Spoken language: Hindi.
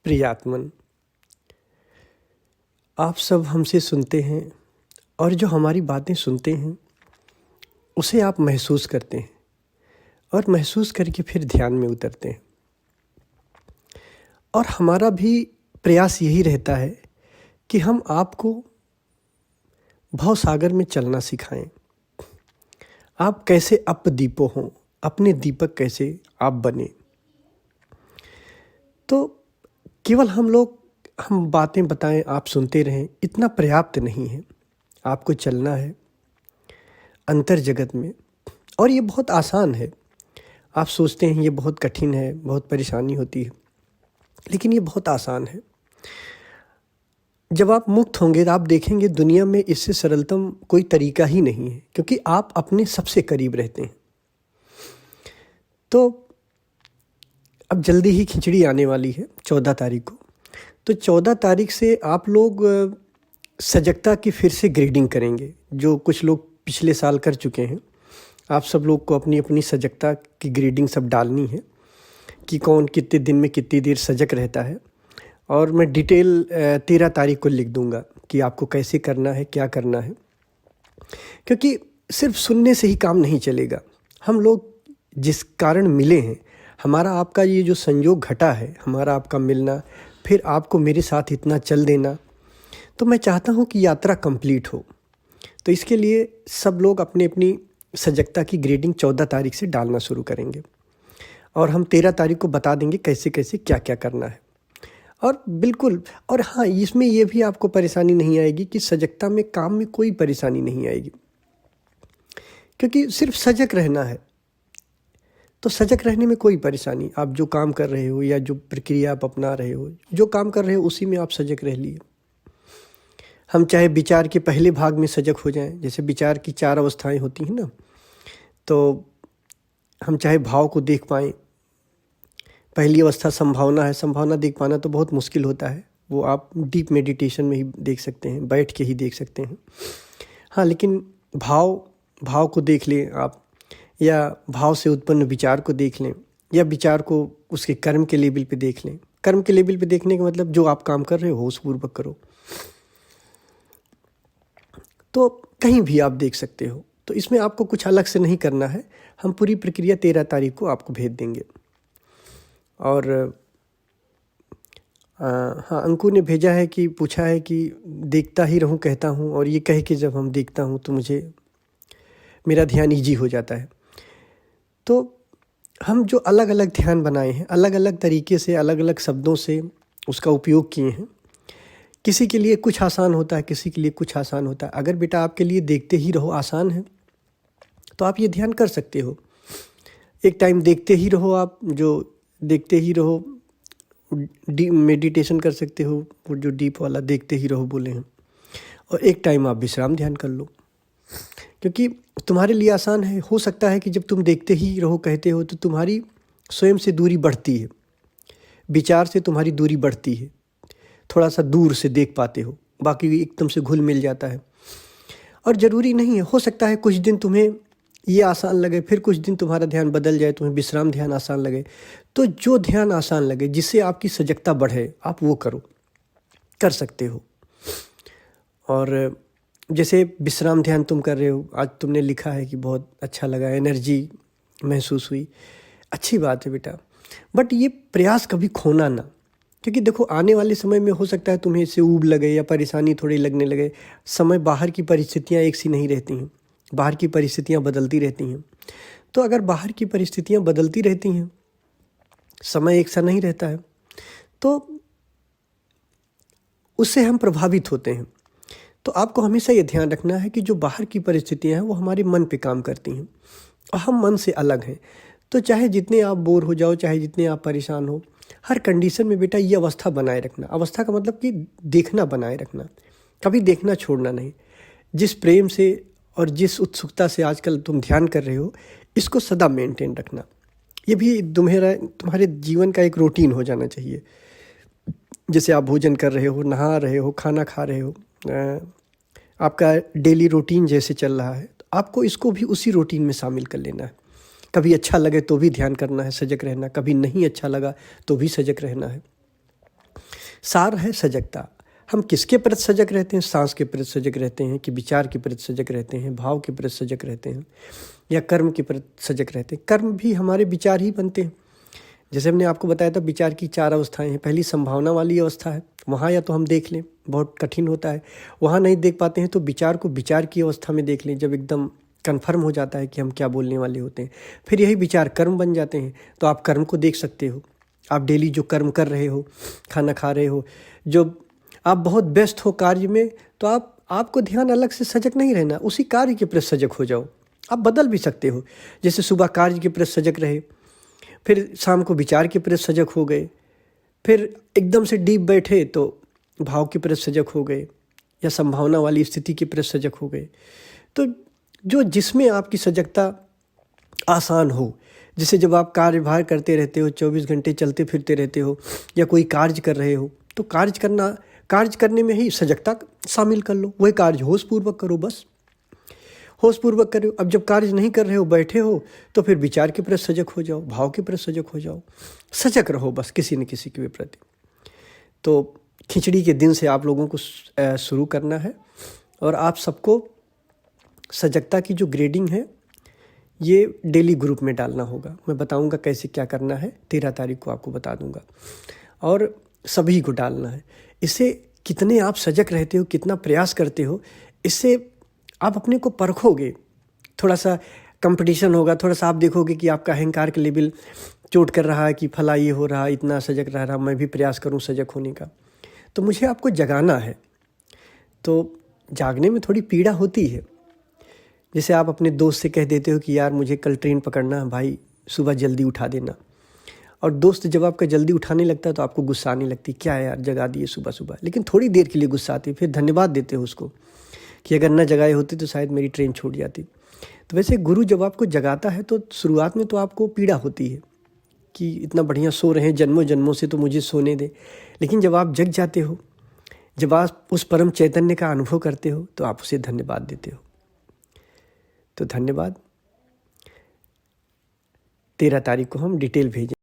प्रियात्मन, आप सब हमसे सुनते हैं और जो हमारी बातें सुनते हैं उसे आप महसूस करते हैं और महसूस करके फिर ध्यान में उतरते हैं। और हमारा भी प्रयास यही रहता है कि हम आपको भवसागर में चलना सिखाएं। आप कैसे अपदीपो हों, अपने दीपक कैसे आप बने। तो केवल हम बातें बताएं, आप सुनते रहें, इतना पर्याप्त नहीं है। आपको चलना है अंतर जगत में, और ये बहुत आसान है। आप सोचते हैं ये बहुत कठिन है, बहुत परेशानी होती है, लेकिन ये बहुत आसान है। जब आप मुक्त होंगे तो आप देखेंगे दुनिया में इससे सरलतम कोई तरीका ही नहीं है, क्योंकि आप अपने सबसे करीब रहते हैं। तो अब जल्दी ही खिचड़ी आने वाली है 14 तारीख को। तो 14 तारीख से आप लोग सजगता की फिर से ग्रेडिंग करेंगे, जो कुछ लोग पिछले साल कर चुके हैं। आप सब लोग को अपनी अपनी सजगता की ग्रेडिंग सब डालनी है कि कौन कितने दिन में कितनी देर सजग रहता है। और मैं डिटेल 13 तारीख को लिख दूंगा कि आपको कैसे करना है, क्या करना है। क्योंकि सिर्फ सुनने से ही काम नहीं चलेगा। हम लोग जिस कारण मिले हैं, हमारा आपका ये जो संयोग घटा है, हमारा आपका मिलना, फिर आपको मेरे साथ इतना चल देना, तो मैं चाहता हूँ कि यात्रा कंप्लीट हो। तो इसके लिए सब लोग अपनी अपनी सजगता की ग्रेडिंग 14 तारीख से डालना शुरू करेंगे और हम 13 तारीख को बता देंगे कैसे कैसे क्या क्या करना है। और बिल्कुल, और हाँ, इसमें यह भी आपको परेशानी नहीं आएगी कि सजगता में काम में कोई परेशानी नहीं आएगी, क्योंकि सिर्फ सजग रहना है। तो सजग रहने में कोई परेशानी, आप जो काम कर रहे हो या जो प्रक्रिया आप अपना रहे हो, जो काम कर रहे हो उसी में आप सजग रह लिए। हम चाहे विचार के पहले भाग में सजग हो जाएं, जैसे विचार की 4 अवस्थाएं होती हैं ना, तो हम चाहे भाव को देख पाएं। पहली अवस्था संभावना है। संभावना देख पाना तो बहुत मुश्किल होता है, वो आप डीप मेडिटेशन में ही देख सकते हैं, बैठ के ही देख सकते हैं। हाँ, लेकिन भाव को देख लें आप, या भाव से उत्पन्न विचार को देख लें, या विचार को उसके कर्म के लेवल पे देख लें। कर्म के लेवल पे देखने का मतलब जो आप काम कर रहे हो होशपूर्वक करो, तो कहीं भी आप देख सकते हो। तो इसमें आपको कुछ अलग से नहीं करना है। हम पूरी प्रक्रिया 13 तारीख को आपको भेज देंगे। और हाँ, अंकु ने भेजा है कि पूछा है कि देखता ही रहूं कहता हूं, और ये कह के जब हम देखता हूं तो मेरा ध्यान ईजी हो जाता है। तो हम जो अलग अलग ध्यान बनाए हैं, अलग अलग तरीके से, अलग अलग शब्दों से उसका उपयोग किए हैं। किसी के लिए कुछ आसान होता है, किसी के लिए कुछ आसान होता है। अगर बेटा आपके लिए देखते ही रहो आसान है, तो आप ये ध्यान कर सकते हो। एक टाइम देखते ही रहो, आप जो देखते ही रहो मेडिटेशन कर सकते हो, वो जो डीप वाला देखते ही रहो बोले हैं। और एक टाइम आप विश्राम ध्यान कर लो, क्योंकि तुम्हारे लिए आसान है। हो सकता है कि जब तुम देखते ही रहो कहते हो तो तुम्हारी स्वयं से दूरी बढ़ती है, विचार से तुम्हारी दूरी बढ़ती है, थोड़ा सा दूर से देख पाते हो, बाकी एकदम से घुल मिल जाता है। और ज़रूरी नहीं है, हो सकता है कुछ दिन तुम्हें ये आसान लगे, फिर कुछ दिन तुम्हारा ध्यान बदल जाए, तुम्हें विश्राम ध्यान आसान लगे। तो जो ध्यान आसान लगे, जिससे आपकी सजगता बढ़े, आप वो कर सकते हो। और जैसे विश्राम ध्यान तुम कर रहे हो, आज तुमने लिखा है कि बहुत अच्छा लगा, एनर्जी महसूस हुई, अच्छी बात है बेटा। बट ये प्रयास कभी खोना ना, क्योंकि देखो आने वाले समय में हो सकता है तुम्हें इससे ऊब लगे या परेशानी थोड़ी लगने लगे। समय, बाहर की परिस्थितियाँ एक सी नहीं रहती हैं, बाहर की परिस्थितियाँ बदलती रहती हैं। तो अगर बाहर की परिस्थितियाँ बदलती रहती हैं, समय एक सा नहीं रहता है, तो उससे हम प्रभावित होते हैं। तो आपको हमेशा ये ध्यान रखना है कि जो बाहर की परिस्थितियाँ हैं वो हमारे मन पे काम करती हैं, और हम मन से अलग हैं। तो चाहे जितने आप बोर हो जाओ, चाहे जितने आप परेशान हो, हर कंडीशन में बेटा ये अवस्था बनाए रखना। अवस्था का मतलब कि देखना बनाए रखना, कभी देखना छोड़ना नहीं। जिस प्रेम से और जिस उत्सुकता से आजकल तुम ध्यान कर रहे हो, इसको सदा मेंटेन रखना। ये भी तुम्हारे जीवन का एक रूटीन हो जाना चाहिए। जैसे आप भोजन कर रहे हो, नहा रहे हो, खाना खा रहे हो, आपका डेली रूटीन जैसे चल रहा है, तो आपको इसको भी उसी रूटीन में शामिल कर लेना है। कभी अच्छा लगे तो भी ध्यान करना है, सजग रहना। कभी नहीं अच्छा लगा तो भी सजग रहना है। सार है सजगता। हम किसके प्रति सजग रहते हैं? सांस के प्रति सजग रहते हैं कि विचार के प्रति सजग रहते हैं, भाव के प्रति सजग रहते हैं, या कर्म के प्रति सजग रहते हैं? कर्म भी हमारे विचार ही बनते हैं। जैसे हमने आपको बताया था, विचार की 4 अवस्थाएं हैं। पहली संभावना वाली अवस्था है, वहाँ या तो हम देख लें, बहुत कठिन होता है, वहाँ नहीं देख पाते हैं तो विचार को विचार की अवस्था में देख लें, जब एकदम कन्फर्म हो जाता है कि हम क्या बोलने वाले होते हैं। फिर यही विचार कर्म बन जाते हैं, तो आप कर्म को देख सकते हो। आप डेली जो कर्म कर रहे हो, खाना खा रहे हो, जो आप बहुत व्यस्त हो कार्य में, तो आपको ध्यान अलग से सजग नहीं रहना, उसी कार्य के प्रति सजग हो जाओ। आप बदल भी सकते हो, जैसे सुबह कार्य के प्रति सजग रहे, फिर शाम को विचार के प्रति सजग हो गए, फिर एकदम से डीप बैठे तो भाव के प्रति सजग हो गए, या संभावना वाली स्थिति के प्रति सजग हो गए। तो जो जिसमें आपकी सजगता आसान हो, जैसे जब आप कार्यभार करते रहते हो, 24 घंटे चलते फिरते रहते हो, या कोई कार्य कर रहे हो, तो कार्य करने में ही सजगता शामिल कर लो। वही कार्य होशपूर्वक करो, बस होशपूर्वक करो। अब जब कार्य नहीं कर रहे हो, बैठे हो, तो फिर विचार के प्रति सजग हो जाओ, भाव के प्रति सजग हो जाओ, सजग रहो बस किसी न किसी के प्रति। तो खिचड़ी के दिन से आप लोगों को शुरू करना है, और आप सबको सजगता की जो ग्रेडिंग है ये डेली ग्रुप में डालना होगा। मैं बताऊंगा कैसे क्या करना है, 13 तारीख को आपको बता दूंगा, और सभी को डालना है। इससे कितने आप सजग रहते हो, कितना प्रयास करते हो, इससे आप अपने को परखोगे। थोड़ा सा कंपटीशन होगा, थोड़ा सा आप देखोगे कि आपका अहंकार का लेवल चोट कर रहा है कि फला ये हो रहा, इतना सजग रह रहा, मैं भी प्रयास करूं सजग होने का। तो मुझे आपको जगाना है, तो जागने में थोड़ी पीड़ा होती है। जैसे आप अपने दोस्त से कह देते हो कि यार मुझे कल ट्रेन पकड़ना है भाई, सुबह जल्दी उठा देना, और दोस्त जब आपका जल्दी उठाने लगता है तो आपको गुस्सा आने लगती, क्या है यार जगा दिए सुबह सुबह। लेकिन थोड़ी देर के लिए गुस्सा आती, फिर धन्यवाद देते हो उसको कि अगर न जगाए होते तो शायद मेरी ट्रेन छूट जाती। तो वैसे गुरु जब आपको जगाता है तो शुरुआत में तो आपको पीड़ा होती है कि इतना बढ़िया सो रहे हैं जन्मों जन्मों से, तो मुझे सोने दे। लेकिन जब आप जग जाते हो, जब आप उस परम चैतन्य का अनुभव करते हो, तो आप उसे धन्यवाद देते हो। तो धन्यवाद। 13 तारीख को हम डिटेल भेजें।